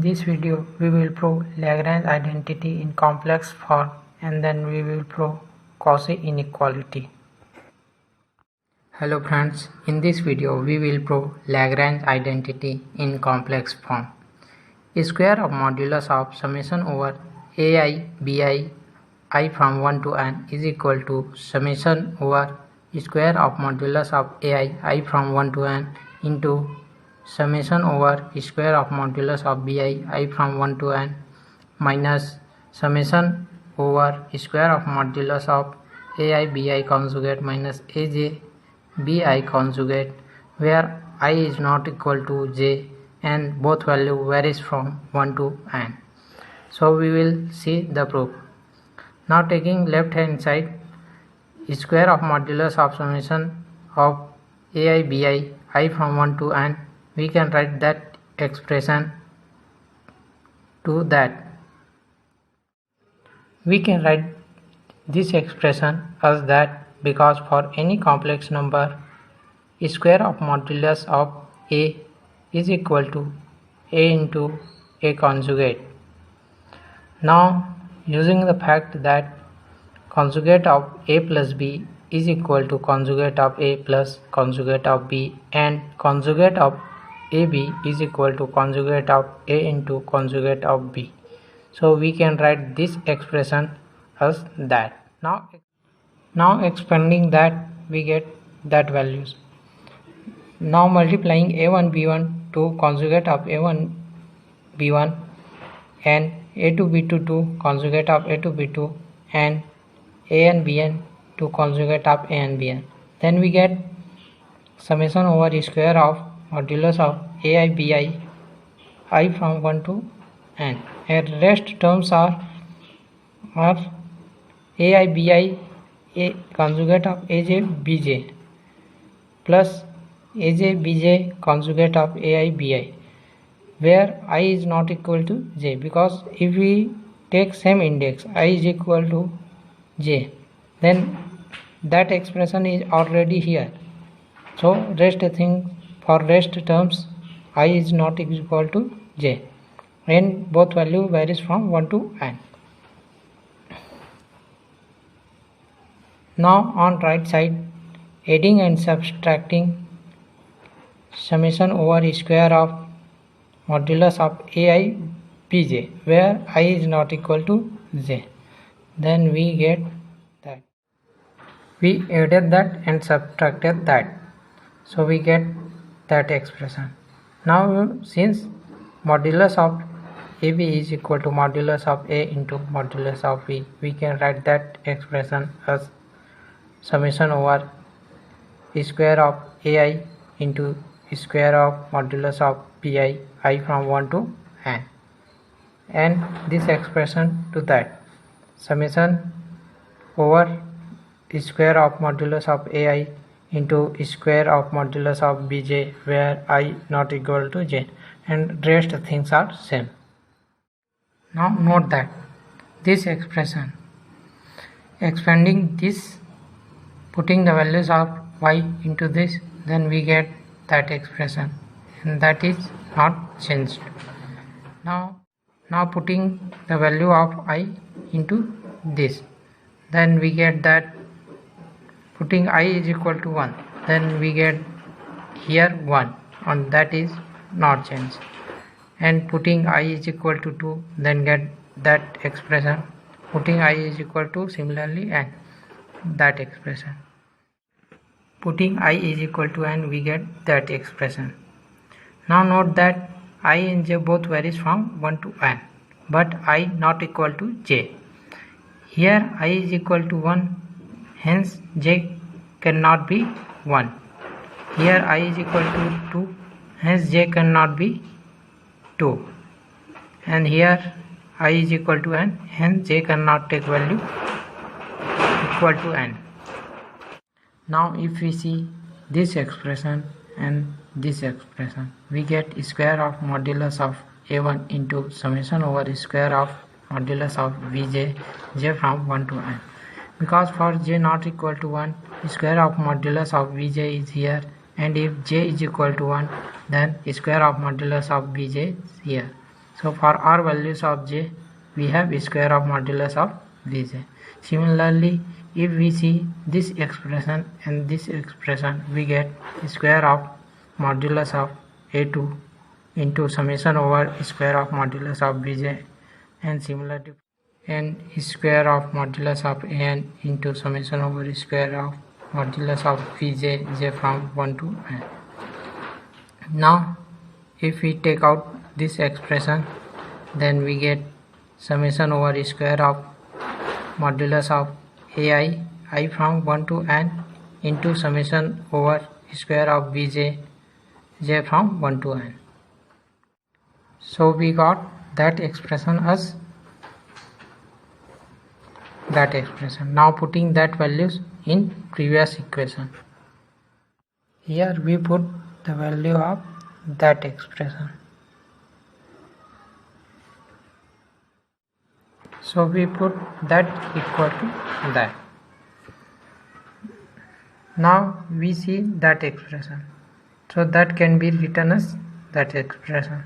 this video, we will prove Lagrange identity in complex form and then we will prove cauchy inequality. Hello friends, in this video we will prove Lagrange identity in complex form. Square of modulus of summation over ai bi I from 1 to n is equal to summation over square of modulus of ai I from 1 to n into summation over square of modulus of bi I from 1 to n minus summation over square of modulus of ai bi conjugate minus aj bi conjugate, where I is not equal to j and both value varies from 1 to n. So we will see the proof. Now taking left hand side, square of modulus of summation of ai bi I from 1 to n, we can write that expression to that. We can write this expression as that because for any complex number, square of modulus of a is equal to a into a conjugate. Now using the fact that conjugate of a plus b is equal to conjugate of a plus conjugate of b and conjugate of ab is equal to conjugate of a into conjugate of b. So we can write this expression as that. Now expanding that, we get that values. Now multiplying a1 b1 to conjugate of a1 b1 and a2 b2 to conjugate of a2 b2 and an bn to conjugate of an bn, then we get summation over square of modulus of ai bi I from 1 to n, and rest terms are ai bi a conjugate of aj bj plus aj bj conjugate of ai bi, where I is not equal to j, because if we take same index I is equal to j, then that expression is already here. So for rest terms I is not equal to j and both value varies from 1 to n. Now on right side, adding and subtracting summation over square of modulus of ai bj, where I is not equal to j, then we get that. We added that and subtracted that, so we get that expression. Now since modulus of ab is equal to modulus of a into modulus of b, we can write that expression as summation over square of ai into square of modulus of bi I from 1 to n, and this expression to that summation over square of modulus of ai into square of modulus of bj, where I not equal to j and rest things are same. Now note that this expression, expanding this, putting the values of y into this, then we get that expression, and that is not changed. Now putting the value of I into this, then we get that, putting I is equal to 1, then we get here 1, and that is not changed, and putting I is equal to 2, then get that expression, putting I is equal to similarly and that expression, putting I is equal to n, we get that expression. Now note that I and j both varies from 1 to n, but I not equal to j. Here I is equal to 1, hence j cannot be 1. Here I is equal to 2, hence j cannot be 2. And here I is equal to n, hence j cannot take value equal to n. Now if we see this expression and this expression, we get square of modulus of a1 into summation over square of modulus of vj j from 1 to n. Because for j not equal to 1, square of modulus of vj is here, and if j is equal to 1, then square of modulus of bj is here. So for all values of j, we have square of modulus of vj. Similarly, if we see this expression and this expression, we get square of modulus of a2 into summation over square of modulus of bj, and similarly and square of modulus of an into summation over square of modulus of vj j from 1 to n. Now if we take out this expression, then we get summation over square of modulus of ai I from 1 to n into summation over square of bj j from 1 to n. So we got that expression as that expression. Now putting that values in previous equation. Here we put the value of that expression. So we put that equal to that. Now we see that expression. So that can be written as that expression.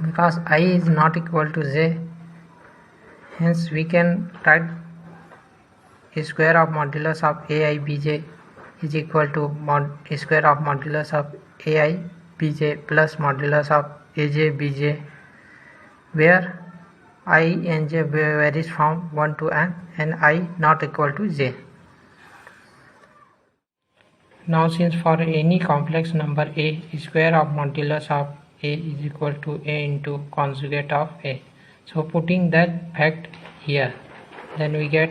Because I is not equal to j, hence we can write square of modulus of ai bj is equal to square of modulus of ai bj plus modulus of aj bj, where I and j varies from 1 to n and I not equal to j. Now since for any complex number a, square of modulus of a is equal to a into conjugate of a. So putting that fact here, then we get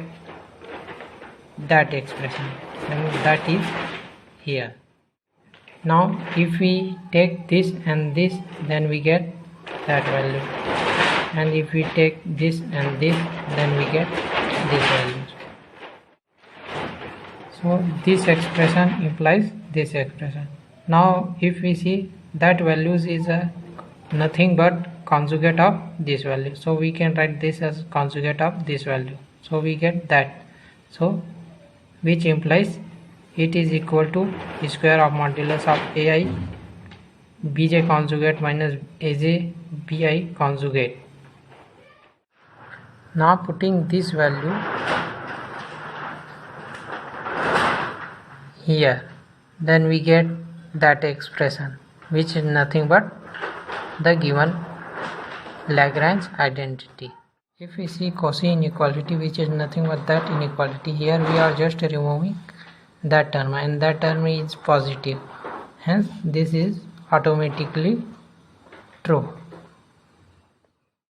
that expression, and that is here. Now if we take this and this, then we get that value, and if we take this and this, then we get this value. So this expression implies this expression. Now if we see that values is nothing but conjugate of this value, so we can write this as conjugate of this value, so we get that. So which implies it is equal to square of modulus of ai bj conjugate minus aj bi conjugate. Now putting this value here, then we get that expression, which is nothing but the given Lagrange identity. If we see cauchy inequality, which is nothing but that inequality, here we are just removing that term, and that term is positive, hence this is automatically true.